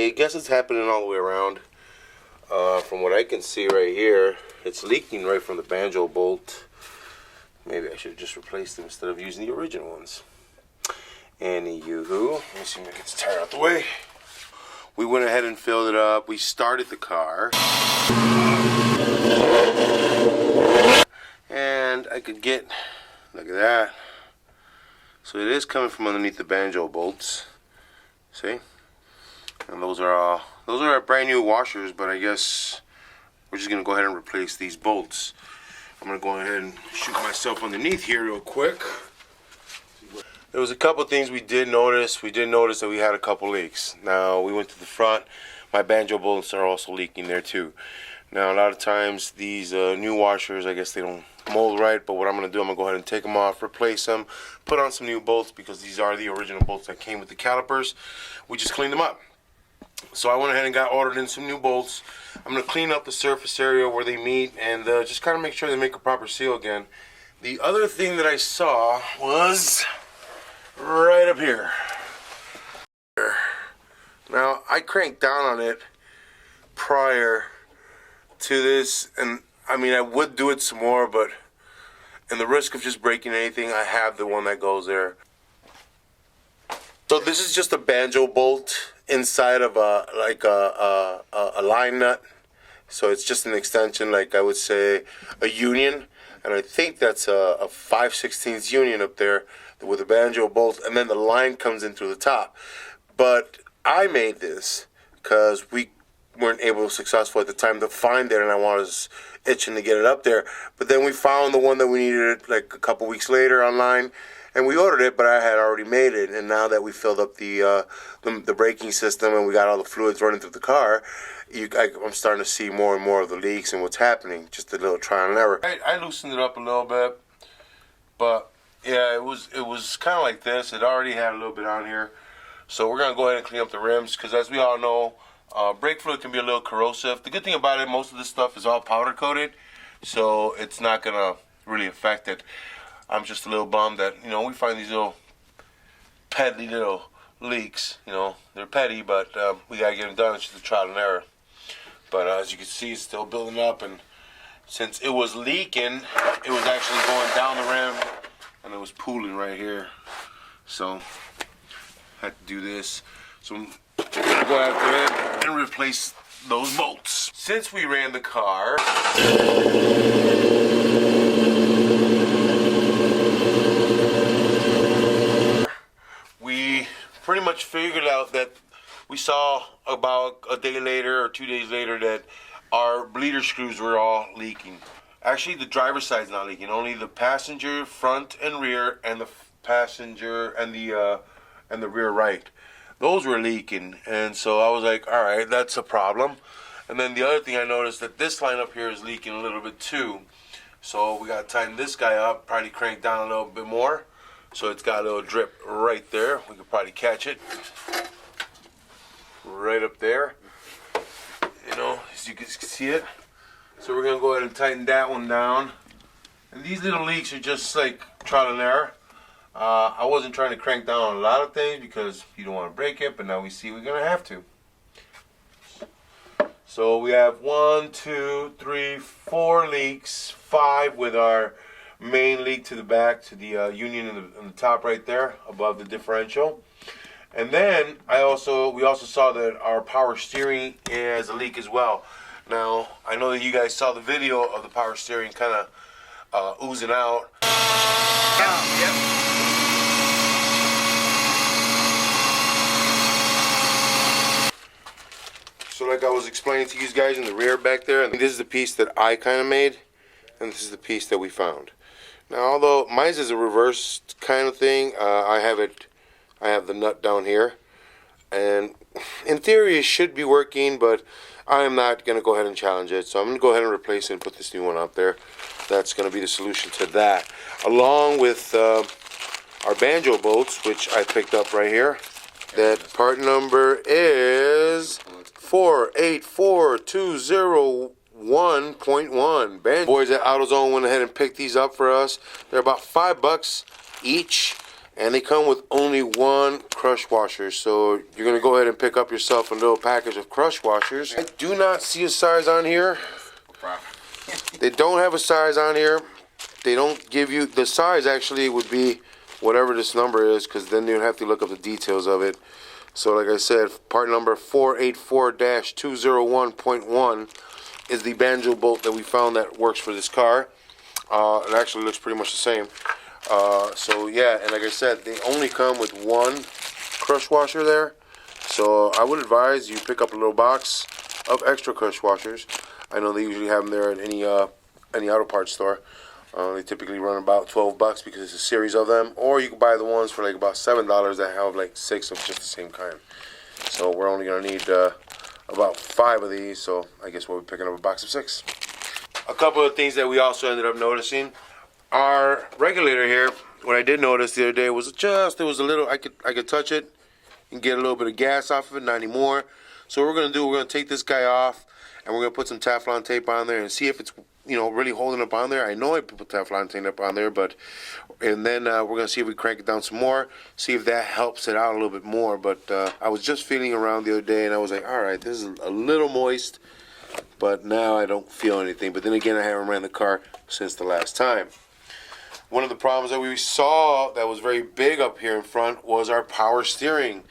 I guess it's happening all the way around. From what I can see right here, it's leaking right from the banjo bolt. Maybe I should have just replaced them instead of using the original ones. Anywho, let me see if I can get this tire out the way. We went ahead and filled it up. We started the car. And I could get, look at that. So it is coming from underneath the banjo bolts. See? And those are our brand new washers, but I guess we're just gonna go ahead and replace these bolts. I'm gonna go ahead and shoot myself underneath here real quick. There was a couple things we did notice. We did notice that we had a couple leaks. Now we went to the front. My banjo bolts are also leaking there too. Now a lot of times these new washers, I guess they don't mold right, but what I'm going to do, I'm going to go ahead and take them off, replace them, put on some new bolts because these are the original bolts that came with the calipers. We just cleaned them up. So I went ahead and got ordered in some new bolts. I'm going to clean up the surface area where they meet and just kind of make sure they make a proper seal again. The other thing that I saw was right up here. Now I cranked down on it prior to this, and I mean I would do it some more, but in the risk of just breaking anything, I have the one that goes there. So this is just a banjo bolt inside of a line nut. So it's just an extension, like I would say a union, and I think that's a 5/16 union up there with a banjo bolt, and then the line comes in through the top. But I made this because we weren't able successful at the time to find it, and I was itching to get it up there. But then we found the one that we needed like a couple weeks later online, and we ordered it, but I had already made it. And now that we filled up the braking system and we got all the fluids running through the car, I'm starting to see more and more of the leaks and what's happening. Just a little trial and error. I loosened it up a little bit, but yeah, it was kind of like this. It already had a little bit on here, so we're gonna go ahead and clean up the rims because, as we all know, brake fluid can be a little corrosive. The good thing about it, most of this stuff is all powder coated, so it's not gonna really affect it. I'm just a little bummed that, you know, we find these little petty little leaks. You know, they're petty, but we gotta get them done. It's just a trial and error. But as you can see, it's still building up, and since it was leaking, it was actually going down the rim, and it was pooling right here. So had to do this. So I'm gonna go after it and replace those bolts. Since we ran the car, we pretty much figured out that we saw about a day later or 2 days later that our bleeder screws were all leaking. Actually, the driver's side's not leaking. Only the passenger front and rear, and the passenger and the rear right. Those were leaking, and so I was like, all right, that's a problem. And then the other thing I noticed, that this line up here is leaking a little bit too. So we got to tighten this guy up, probably crank down a little bit more. So it's got a little drip right there. We could probably catch it right up there. You know, as you can see it. So we're going to go ahead and tighten that one down. And these little leaks are just like trial and error. I wasn't trying to crank down on a lot of things because you don't want to break it, but now we see we're going to have to. So we have 1, 2, 3, 4 leaks, 5 with our main leak to the back, to the union in the top right there above the differential. And then we also saw that our power steering has a leak as well. Now I know that you guys saw the video of the power steering kind of oozing out. Yep. So like I was explaining to you guys in the rear back there, and this is the piece that I kind of made, and this is the piece that we found. Now, although mine is a reversed kind of thing, I have the nut down here, and in theory it should be working, but I am not going to go ahead and challenge it. So I'm going to go ahead and replace it and put this new one out there. That's going to be the solution to that, along with our banjo bolts, which I picked up right here. That part number is 484201.1. Banjo boys at AutoZone went ahead and picked these up for us. They're about $5 each, And they come with only one crush washer, so you're gonna go ahead and pick up yourself a little package of crush washers. I do not see a size on here. They don't have a size on here. They don't give you the size. Actually would be whatever this number is, because then you'd have to look up the details of it. So like I said, part number 484-201.1 is the banjo bolt that we found that works for this car. It actually looks pretty much the same. So yeah, and like I said, they only come with one crush washer there. So I would advise you pick up a little box of extra crush washers. I know they usually have them there at any auto parts store. They typically run about $12 because it's a series of them, or you can buy the ones for like about $7 that have like 6 of just the same kind. So we're only gonna need about 5 of these. So I guess we'll be picking up a box of 6. A couple of things that we also ended up noticing. Our regulator here, what I did notice the other day was it was a little, I could touch it and get a little bit of gas off of it, not anymore. So what we're going to do, we're going to take this guy off and we're going to put some Teflon tape on there and see if it's, you know, really holding up on there. I know I put Teflon tape up on there, and then we're going to see if we crank it down some more, see if that helps it out a little bit more. But I was just feeling around the other day and I was like, all right, this is a little moist, but now I don't feel anything. But then again, I haven't ran the car since the last time. One of the problems that we saw that was very big up here in front was our power steering,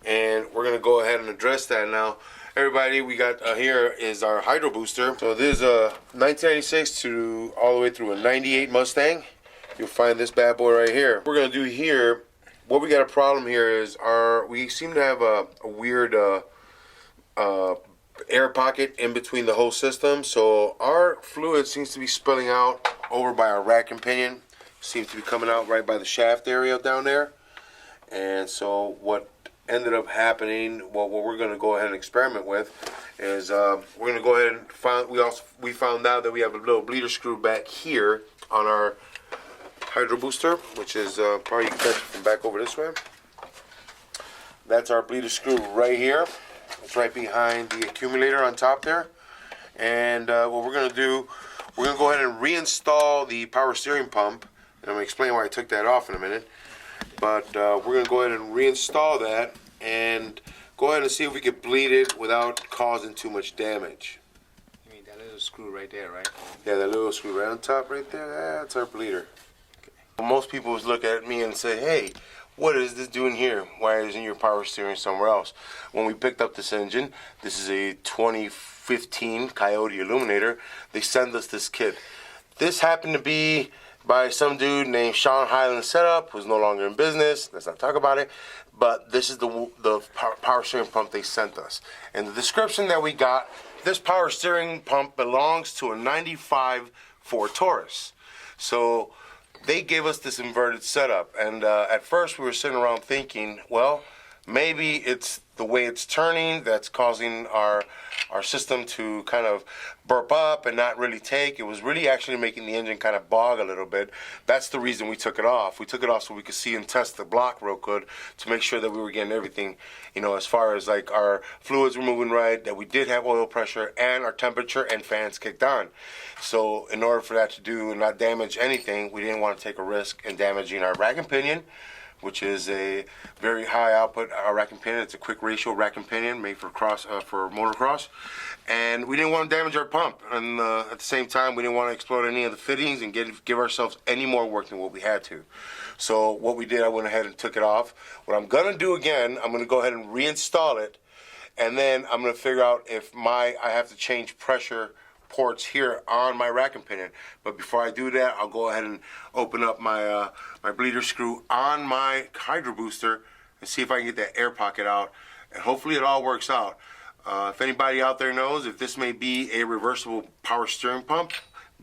and we're going to go ahead and address that now. Everybody, we got here is our hydro booster. So this is a 1996 to all the way through a 98 Mustang. You'll find this bad boy right here. What we're going to do here, what we got a problem here is we seem to have a weird air pocket in between the whole system. So our fluid seems to be spilling out over by our rack and pinion. Seems to be coming out right by the shaft area down there. And so what ended up happening, what we're going to go ahead and experiment with is we're going to go ahead and we found out that we have a little bleeder screw back here on our hydro booster, which is probably you can touch it from back over this way. That's our bleeder screw right here. It's right behind the accumulator on top there. And what we're going to do, we're going to go ahead and reinstall the power steering pump. And I'm going to explain why I took that off in a minute. But we're going to go ahead and reinstall that and go ahead and see if we can bleed it without causing too much damage. You mean that little screw right there, right? Yeah, that little screw right on top right there, that's our bleeder. Okay. Most people would look at me and say, hey, what is this doing here? Why isn't your power steering somewhere else? When we picked up this engine, this is a 2015 Coyote Illuminator, they sent us this kit. This happened to be by some dude named Sean Highland Setup, who's no longer in business. Let's not talk about it. But this is the power steering pump they sent us. And the description that we got, this power steering pump belongs to a 95 Ford Taurus. So they gave us this inverted setup. And at first we were sitting around thinking, well, maybe it's the way it's turning that's causing our system to kind of burp up and not really take. It was really actually making the engine kind of bog a little bit. That's the reason we took it off. We took it off so we could see and test the block real good to make sure that we were getting everything, you know, as far as like our fluids were moving right, that we did have oil pressure and our temperature and fans kicked on. So in order for that to do and not damage anything, we didn't want to take a risk in damaging our rack and pinion, which is a very high output rack and pinion. It's a quick ratio rack and pinion made for motocross, and we didn't want to damage our pump. And at the same time, we didn't want to explode any of the fittings and give ourselves any more work than what we had to. So what we did, I went ahead and took it off. What I'm gonna do again, I'm gonna go ahead and reinstall it, and then I'm gonna figure out if I have to change pressure ports here on my rack and pinion. But before I do that, I'll go ahead and open up my my bleeder screw on my hydro booster and see if I can get that air pocket out, and hopefully it all works out. If anybody out there knows if this may be a reversible power steering pump,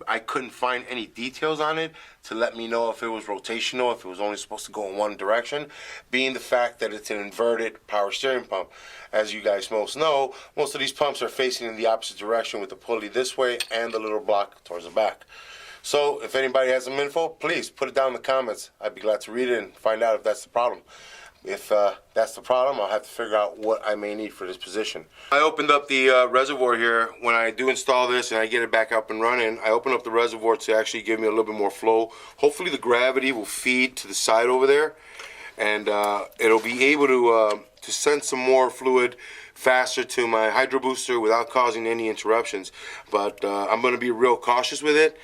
I couldn't find any details on it to let me know if it was rotational, if it was only supposed to go in one direction, being the fact that it's an inverted power steering pump. As you guys most know, most of these pumps are facing in the opposite direction with the pulley this way and the little block towards the back. So if anybody has some info, please put it down in the comments. I'd be glad to read it and find out if that's the problem. If that's the problem, I'll have to figure out what I may need for this position. I opened up the reservoir here. When I do install this and I get it back up and running, I open up the reservoir to actually give me a little bit more flow. Hopefully the gravity will feed to the side over there, and it'll be able to send some more fluid faster to my hydro booster without causing any interruptions. But I'm going to be real cautious with it.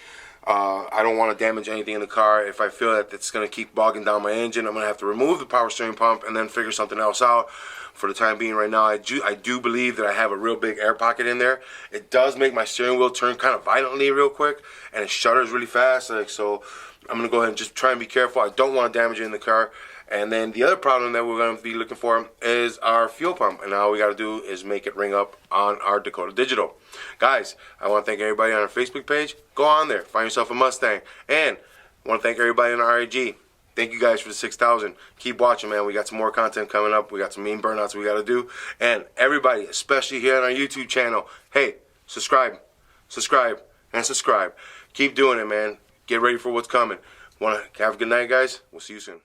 I don't want to damage anything in the car. If I feel that it's going to keep bogging down my engine, I'm going to have to remove the power steering pump and then figure something else out. For the time being right now, I do believe that I have a real big air pocket in there. It does make my steering wheel turn kind of violently real quick, and it shudders really fast. So I'm going to go ahead and just try and be careful. I don't want to damage it in the car. And then the other problem that we're going to be looking for is our fuel pump. And all we got to do is make it ring up on our Dakota Digital. Guys, I want to thank everybody on our Facebook page. Go on there, find yourself a Mustang. And I want to thank everybody in our RAG. Thank you guys for the 6,000. Keep watching, man. We got some more content coming up. We got some mean burnouts we got to do. And everybody, especially here on our YouTube channel, hey, subscribe, and subscribe. Keep doing it, man. Get ready for what's coming. Want to have a good night, guys? We'll see you soon.